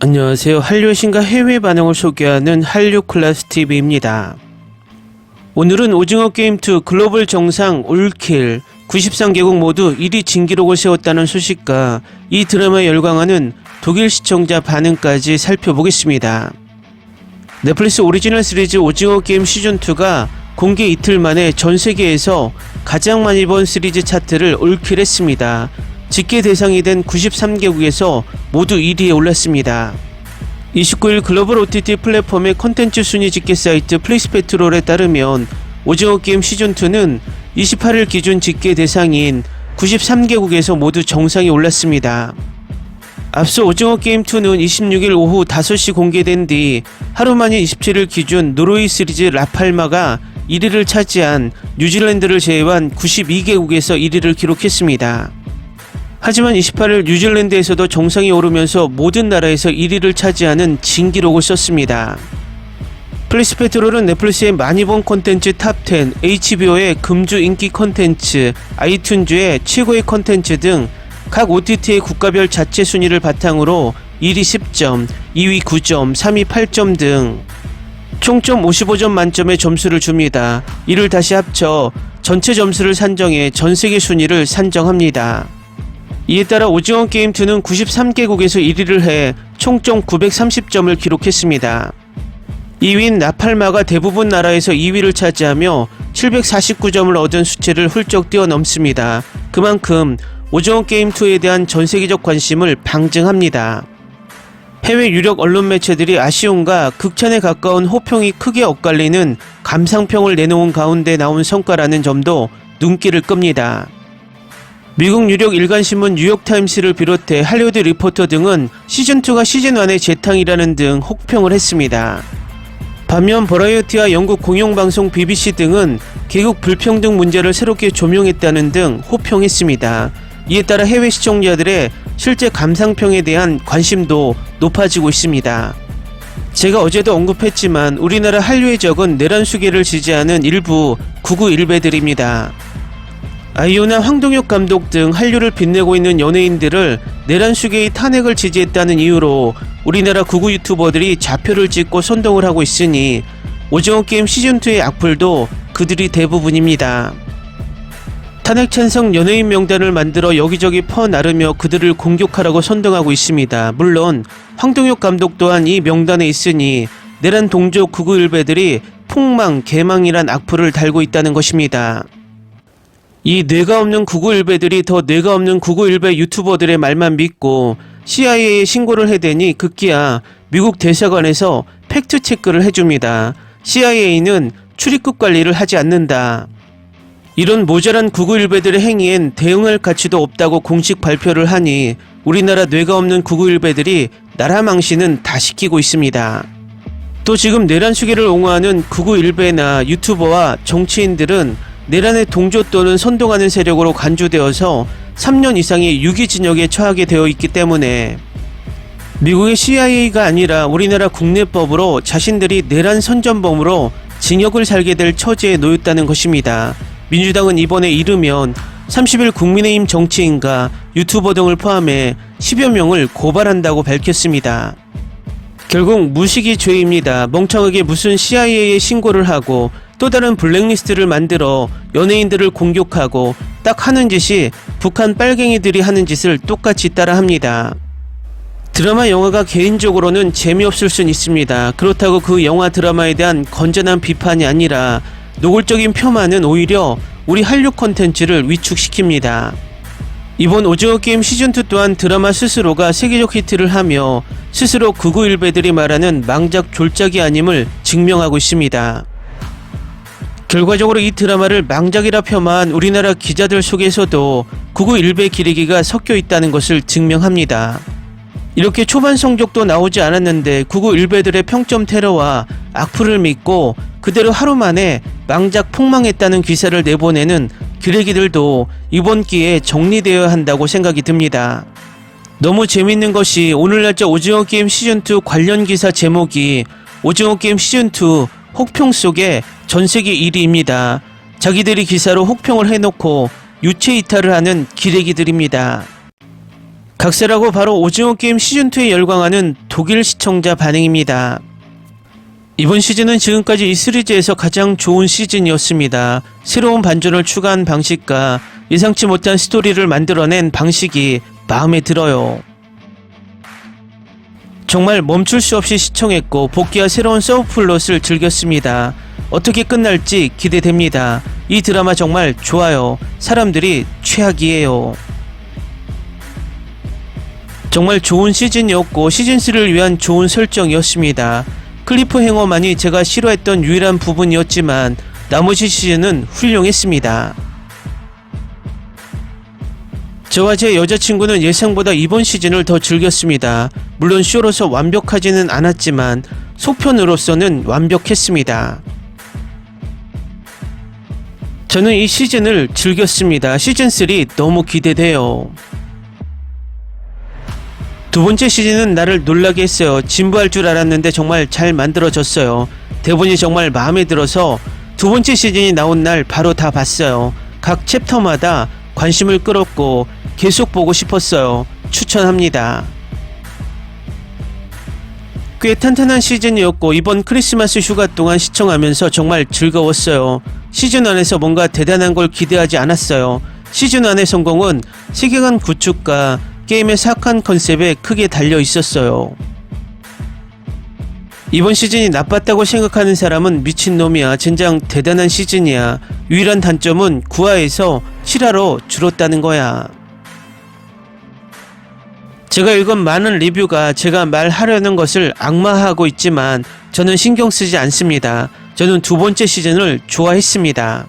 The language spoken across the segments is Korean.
안녕하세요. 한류의 신과 해외 반응을 소개하는 한류클래스TV입니다. 오늘은 오징어게임2 글로벌 정상 올킬 93개국 모두 1위 진기록을 세웠다는 소식과 이 드라마에 열광하는 독일 시청자 반응까지 살펴보겠습니다. 넷플릭스 오리지널 시리즈 오징어게임 시즌2가 공개 이틀 만에 전세계에서 가장 많이 본 시리즈 차트를 올킬했습니다. 집계 대상이 된 93개국에서 모두 1위에 올랐습니다. 29일 글로벌 OTT 플랫폼의 콘텐츠 순위 집계 사이트 플레이스페트롤에 따르면 오징어게임 시즌2는 28일 기준 집계 대상인 93개국에서 모두 정상에 올랐습니다. 앞서 오징어게임2는 26일 오후 5시 공개된 뒤 하루 만인 27일 기준 노르웨이 시리즈 라팔마가 1위를 차지한 뉴질랜드를 제외한 92개국에서 1위를 기록했습니다. 하지만 28일 뉴질랜드에서도 정상에 오르면서 모든 나라에서 1위를 차지하는 진기록을 썼습니다. 플레이스페트롤은 넷플릭스의 많이 본 콘텐츠 탑10, HBO의 금주 인기 콘텐츠, 아이튠즈의 최고의 콘텐츠 등 각 OTT의 국가별 자체 순위를 바탕으로 1위 10점, 2위 9점, 3위 8점 등 총점 55점 만점의 점수를 줍니다. 이를 다시 합쳐 전체 점수를 산정해 전세계 순위를 산정합니다. 이에 따라 오징어게임2는 93개국에서 1위를 해 총점 930점을 기록했습니다. 2위인 라팔마가 대부분 나라에서 2위를 차지하며 749점을 얻은 수치를 훌쩍 뛰어넘습니다. 그만큼 오징어게임2에 대한 전세계적 관심을 방증합니다. 해외 유력 언론 매체들이 아쉬움과 극찬에 가까운 호평이 크게 엇갈리는 감상평을 내놓은 가운데 나온 성과라는 점도 눈길을 끕니다. 미국 유력 일간신문 뉴욕타임스를 비롯해 할리우드 리포터 등은 시즌2가 시즌1의 재탕이라는 등 혹평을 했습니다. 반면 버라이어티와 영국 공영방송 BBC 등은 계급 불평등 문제를 새롭게 조명했다는 등 호평했습니다. 이에 따라 해외 시청자들의 실제 감상평에 대한 관심도 높아지고 있습니다. 제가 어제도 언급했지만 우리나라 한류의 적은 내란수계를 지지하는 일부 극우 일베들입니다. 아이유나 황동혁 감독 등 한류를 빛내고 있는 연예인들을 내란수계의 탄핵을 지지했다는 이유로 우리나라 극우 유튜버들이 좌표를 찍고 선동을 하고 있으니 오징어게임 시즌2의 악플도 그들이 대부분입니다. 탄핵 찬성 연예인 명단을 만들어 여기저기 퍼나르며 그들을 공격하라고 선동하고 있습니다. 물론 황동혁 감독 또한 이 명단에 있으니 내란 동조 극우 일베들이 폭망, 개망이란 악플을 달고 있다는 것입니다. 이 뇌가 없는 극우 일베들이 더 뇌가 없는 극우 일베 유튜버들의 말만 믿고 CIA에 신고를 해대니 급기야 미국 대사관에서 팩트체크를 해줍니다. CIA는 출입국 관리를 하지 않는다. 이런 모자란 극우 일베들의 행위엔 대응할 가치도 없다고 공식 발표를 하니 우리나라 뇌가 없는 극우 일베들이 나라 망신은 다 시키고 있습니다. 또 지금 내란 수계를 옹호하는 극우 일베나 유튜버와 정치인들은 내란의 동조 또는 선동하는 세력으로 간주되어서 3년 이상의 유기징역에 처하게 되어 있기 때문에 미국의 CIA가 아니라 우리나라 국내법으로 자신들이 내란 선전범으로 징역을 살게 될 처지에 놓였다는 것입니다. 민주당은 이번에 이르면 30일 국민의힘 정치인과 유튜버 등을 포함해 10여 명을 고발한다고 밝혔습니다. 결국 무식이 죄입니다. 멍청하게 무슨 CIA에 신고를 하고 또 다른 블랙리스트를 만들어 연예인들을 공격하고 딱 하는 짓이 북한 빨갱이들이 하는 짓을 똑같이 따라합니다. 드라마 영화가 개인적으로는 재미없을 순 있습니다. 그렇다고 그 영화 드라마에 대한 건전한 비판이 아니라 노골적인 폄하는 오히려 우리 한류 콘텐츠를 위축시킵니다. 이번 오징어게임 시즌2 또한 드라마 스스로가 세계적 히트를 하며 스스로 극우 일베들이 말하는 망작 졸작이 아님을 증명하고 있습니다. 결과적으로 이 드라마를 망작이라 폄하한 우리나라 기자들 속에서도 극우 일베 기레기가 섞여 있다는 것을 증명합니다. 이렇게 초반 성적도 나오지 않았는데 극우 일베들의 평점 테러와 악플을 믿고 그대로 하루 만에 망작 폭망했다는 기사를 내보내는 기레기들도 이번 기회에 정리되어야 한다고 생각이 듭니다. 너무 재밌는 것이 오늘 날짜 오징어게임 시즌2 관련 기사 제목이 오징어게임 시즌2 혹평 속에 전세계 1위입니다. 자기들이 기사로 혹평을 해놓고 유체 이탈을 하는 기레기들입니다. 각세라고 바로 오징어 게임 시즌2에 열광하는 독일 시청자 반응입니다. 이번 시즌은 지금까지 이 시리즈에서 가장 좋은 시즌이었습니다. 새로운 반전을 추가한 방식과 예상치 못한 스토리를 만들어낸 방식이 마음에 들어요. 정말 멈출 수 없이 시청했고 복귀와 새로운 서브 플롯을 즐겼습니다. 어떻게 끝날지 기대됩니다. 이 드라마 정말 좋아요. 사람들이 최악이에요. 정말 좋은 시즌이었고 시즌3를 위한 좋은 설정이었습니다. 클리프 행어만이 제가 싫어했던 유일한 부분이었지만 나머지 시즌은 훌륭했습니다. 저와 제 여자친구는 예상보다 이번 시즌을 더 즐겼습니다. 물론 쇼로서 완벽하지는 않았지만 속편으로서는 완벽했습니다. 저는 이 시즌을 즐겼습니다. 시즌3 너무 기대돼요. 두 번째 시즌은 나를 놀라게 했어요. 진부할 줄 알았는데 정말 잘 만들어졌어요. 대본이 정말 마음에 들어서 두 번째 시즌이 나온 날 바로 다 봤어요. 각 챕터마다 관심을 끌었고 계속 보고 싶었어요. 추천합니다. 꽤 탄탄한 시즌이었고 이번 크리스마스 휴가 동안 시청하면서 정말 즐거웠어요. 시즌 안에서 뭔가 대단한 걸 기대하지 않았어요. 시즌 안의 성공은 세계관 구축과 게임의 사악한 컨셉에 크게 달려 있었어요. 이번 시즌이 나빴다고 생각하는 사람은 미친놈이야. 젠장 대단한 시즌이야. 유일한 단점은 9화에서 7화로 줄었다는 거야. 제가 읽은 많은 리뷰가 제가 말하려는 것을 악마화하고 있지만 저는 신경 쓰지 않습니다. 저는 두 번째 시즌을 좋아했습니다.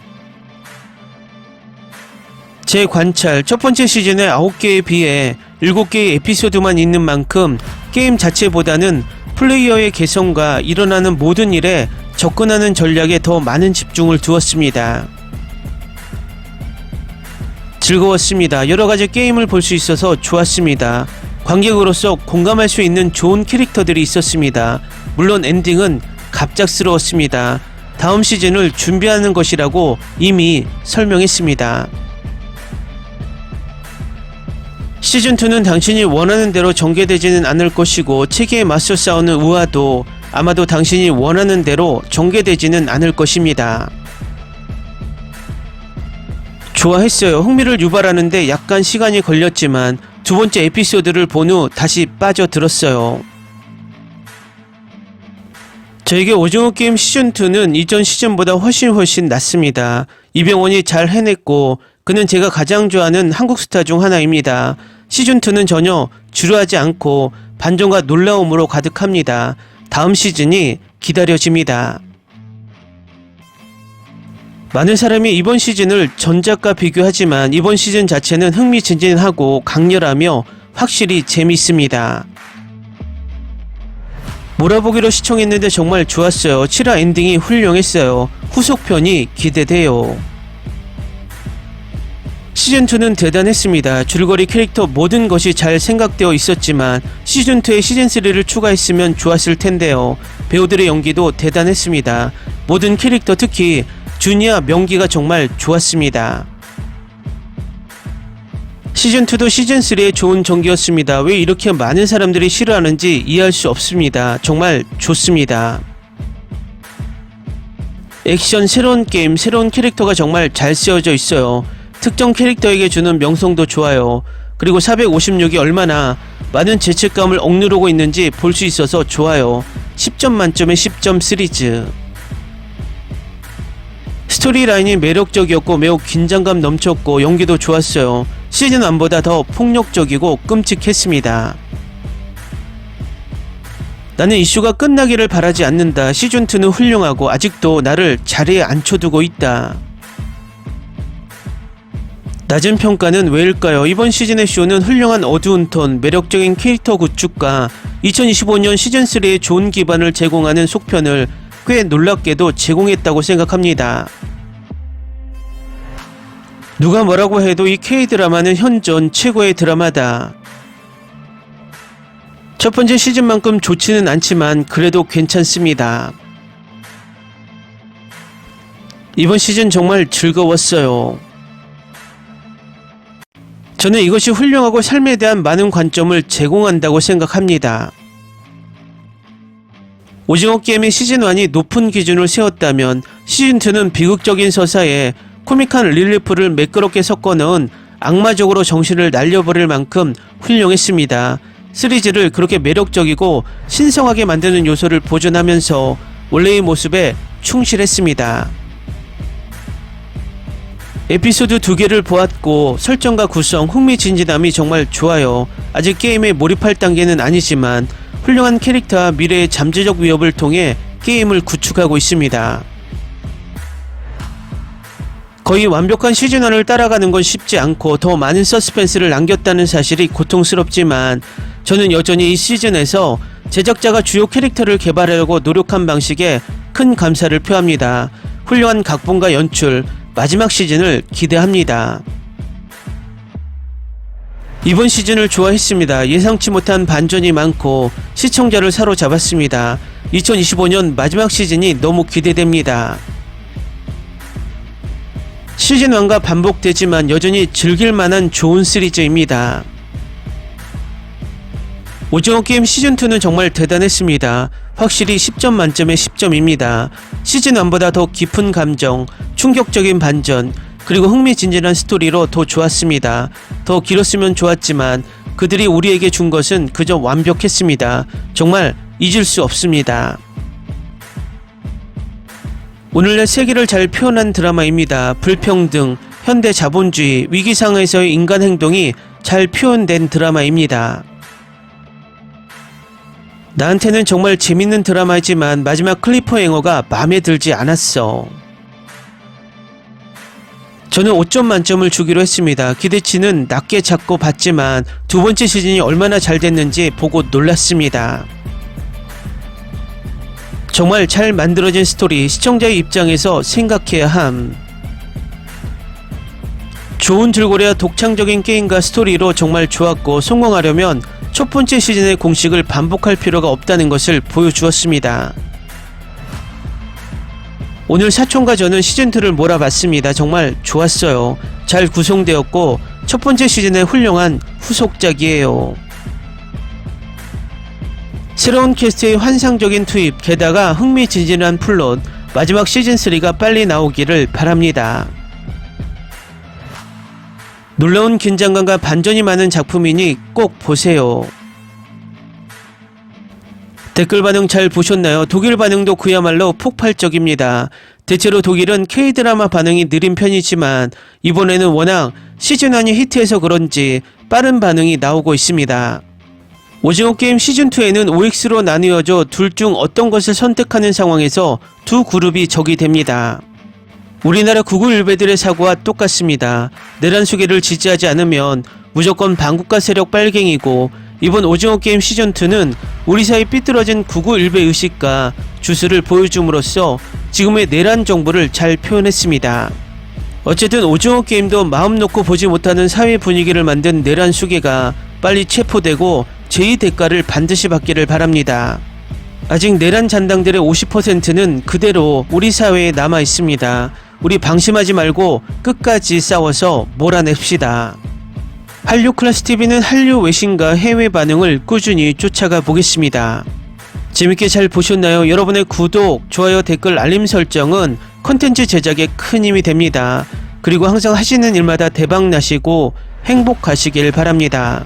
제 관찰, 첫 번째 시즌의 9개에 비해 7개의 에피소드만 있는 만큼 게임 자체보다는 플레이어의 개성과 일어나는 모든 일에 접근하는 전략에 더 많은 집중을 두었습니다. 즐거웠습니다. 여러가지 게임을 볼 수 있어서 좋았습니다. 관객으로서 공감할 수 있는 좋은 캐릭터들이 있었습니다. 물론 엔딩은 갑작스러웠습니다. 다음 시즌을 준비하는 것이라고 이미 설명했습니다. 시즌2는 당신이 원하는 대로 전개되지는 않을 것이고 체계에 맞서 싸우는 우화도 아마도 당신이 원하는 대로 전개되지는 않을 것입니다. 좋아했어요. 흥미를 유발하는데 약간 시간이 걸렸지만 두 번째 에피소드를 본 후 다시 빠져들었어요. 저에게 오징어 게임 시즌2는 이전 시즌보다 훨씬 낫습니다. 이병헌이 잘 해냈고 그는 제가 가장 좋아하는 한국 스타 중 하나입니다. 시즌2는 전혀 지루하지 않고 반전과 놀라움으로 가득합니다. 다음 시즌이 기다려집니다. 많은 사람이 이번 시즌을 전작과 비교하지만 이번 시즌 자체는 흥미진진하고 강렬하며 확실히 재밌습니다. 몰아보기로 시청했는데 정말 좋았어요. 7화 엔딩이 훌륭했어요. 후속편이 기대돼요. 시즌2는 대단했습니다. 줄거리, 캐릭터 모든 것이 잘 생각되어 있었지만 시즌2에 시즌3를 추가했으면 좋았을 텐데요. 배우들의 연기도 대단했습니다. 모든 캐릭터 특히 주니아 명기가 정말 좋았습니다. 시즌2도 시즌3의 좋은 전개였습니다. 왜 이렇게 많은 사람들이 싫어하는지 이해할 수 없습니다. 정말 좋습니다. 액션, 새로운 게임, 새로운 캐릭터가 정말 잘 쓰여져 있어요. 특정 캐릭터에게 주는 명성도 좋아요. 그리고 456이 얼마나 많은 죄책감을 억누르고 있는지 볼 수 있어서 좋아요. 10점 만점에 10점 시리즈. 스토리라인이 매력적이었고 매우 긴장감 넘쳤고 연기도 좋았어요. 시즌 1보다 더 폭력적이고 끔찍했습니다. 나는 이슈가 끝나기를 바라지 않는다. 시즌2는 훌륭하고 아직도 나를 자리에 앉혀두고 있다. 낮은 평가는 왜일까요? 이번 시즌의 쇼는 훌륭한 어두운 톤, 매력적인 캐릭터 구축과 2025년 시즌3의 좋은 기반을 제공하는 속편을 꽤 놀랍게도 제공했다고 생각합니다. 누가 뭐라고 해도 이 K-드라마는 현존 최고의 드라마다. 첫 번째 시즌만큼 좋지는 않지만 그래도 괜찮습니다. 이번 시즌 정말 즐거웠어요. 저는 이것이 훌륭하고 삶에 대한 많은 관점을 제공한다고 생각합니다. 오징어 게임의 시즌1이 높은 기준을 세웠다면 시즌2는 비극적인 서사에 코믹한 릴리프를 매끄럽게 섞어 넣은 악마적으로 정신을 날려버릴 만큼 훌륭했습니다. 시리즈를 그렇게 매력적이고 신성하게 만드는 요소를 보존하면서 원래의 모습에 충실했습니다. 에피소드 2개를 보았고 설정과 구성, 흥미진진함이 정말 좋아요. 아직 게임에 몰입할 단계는 아니지만 훌륭한 캐릭터와 미래의 잠재적 위협을 통해 게임을 구축하고 있습니다. 거의 완벽한 시즌1을 따라가는 건 쉽지 않고 더 많은 서스펜스를 남겼다는 사실이 고통스럽지만 저는 여전히 이 시즌에서 제작자가 주요 캐릭터를 개발하려고 노력한 방식에 큰 감사를 표합니다. 훌륭한 각본과 연출, 마지막 시즌을 기대합니다. 이번 시즌을 좋아했습니다. 예상치 못한 반전이 많고 시청자를 사로잡았습니다. 2025년 마지막 시즌이 너무 기대됩니다. 시즌1과 반복되지만 여전히 즐길만한 좋은 시리즈입니다. 오징어 게임 시즌2는 정말 대단했습니다. 확실히 10점 만점에 10점입니다. 시즌1보다 더 깊은 감정, 충격적인 반전, 그리고 흥미진진한 스토리로 더 좋았습니다. 더 길었으면 좋았지만 그들이 우리에게 준 것은 그저 완벽했습니다. 정말 잊을 수 없습니다. 오늘날 세계를 잘 표현한 드라마입니다. 불평등, 현대 자본주의, 위기 상황에서의 인간 행동이 잘 표현된 드라마입니다. 나한테는 정말 재밌는 드라마이지만 마지막 클리프행어가 마음에 들지 않았어. 저는 5점 만점을 주기로 했습니다. 기대치는 낮게 잡고 봤지만 두 번째 시즌이 얼마나 잘 됐는지 보고 놀랐습니다. 정말 잘 만들어진 스토리, 시청자의 입장에서 생각해야 함. 좋은 줄거리와 독창적인 게임과 스토리로 정말 좋았고 성공하려면 첫 번째 시즌의 공식을 반복할 필요가 없다는 것을 보여주었습니다. 오늘 사촌과 저는 시즌2를 몰아봤습니다. 정말 좋았어요. 잘 구성되었고 첫 번째 시즌의 훌륭한 후속작이에요. 새로운 캐스트의 환상적인 투입, 게다가 흥미진진한 플롯, 마지막 시즌3가 빨리 나오기를 바랍니다. 놀라운 긴장감과 반전이 많은 작품이니 꼭 보세요. 댓글 반응 잘 보셨나요? 독일 반응도 그야말로 폭발적입니다. 대체로 독일은 K-드라마 반응이 느린 편이지만 이번에는 워낙 시즌1이 히트해서 그런지 빠른 반응이 나오고 있습니다. 오징어 게임 시즌2에는 OX로 나뉘어져 둘 중 어떤 것을 선택하는 상황에서 두 그룹이 적이 됩니다. 우리나라 구구일베들의 사고와 똑같습니다. 내란 수계를 지지하지 않으면 무조건 반국가 세력 빨갱이고 이번 오징어 게임 시즌2는 우리 사이 삐뚤어진 구구일베 의식과 주술을 보여줌으로써 지금의 내란 정보를 잘 표현했습니다. 어쨌든 오징어 게임도 마음 놓고 보지 못하는 사회 분위기를 만든 내란 수계가 빨리 체포되고 제2 대가를 반드시 받기를 바랍니다. 아직 내란 잔당들의 50%는 그대로 우리 사회에 남아 있습니다. 우리 방심하지 말고 끝까지 싸워서 몰아냅시다. 한류 클래스 TV는 한류 외신과 해외 반응을 꾸준히 쫓아가 보겠습니다. 재밌게 잘 보셨나요? 여러분의 구독, 좋아요, 댓글, 알림 설정은 컨텐츠 제작에 큰 힘이 됩니다. 그리고 항상 하시는 일마다 대박 나시고 행복하시길 바랍니다.